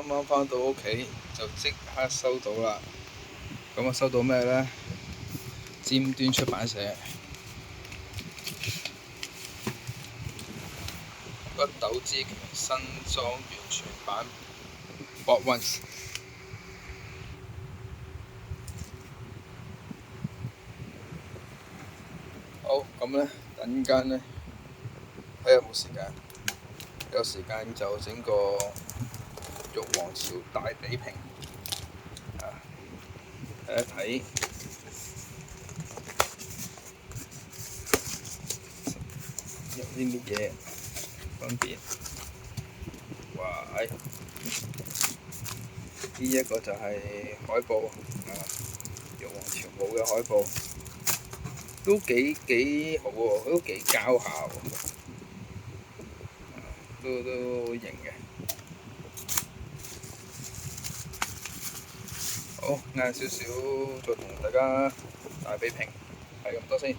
啱啱返到屋企就即刻收到啦。咁我收到咩呢？尖端出版社《北斗之拳》新裝完全版 Box One。好，咁呢，等間呢，睇下有冇時間。有時間就整個玉皇朝大比拼睇一睇有啲乜嘢分別。哇！呢一個就係海報玉皇朝冇嘅海報，都幾好喎，都幾膠下喎，都型嘅。好，晏少少再同大家大比拼，係咁多先。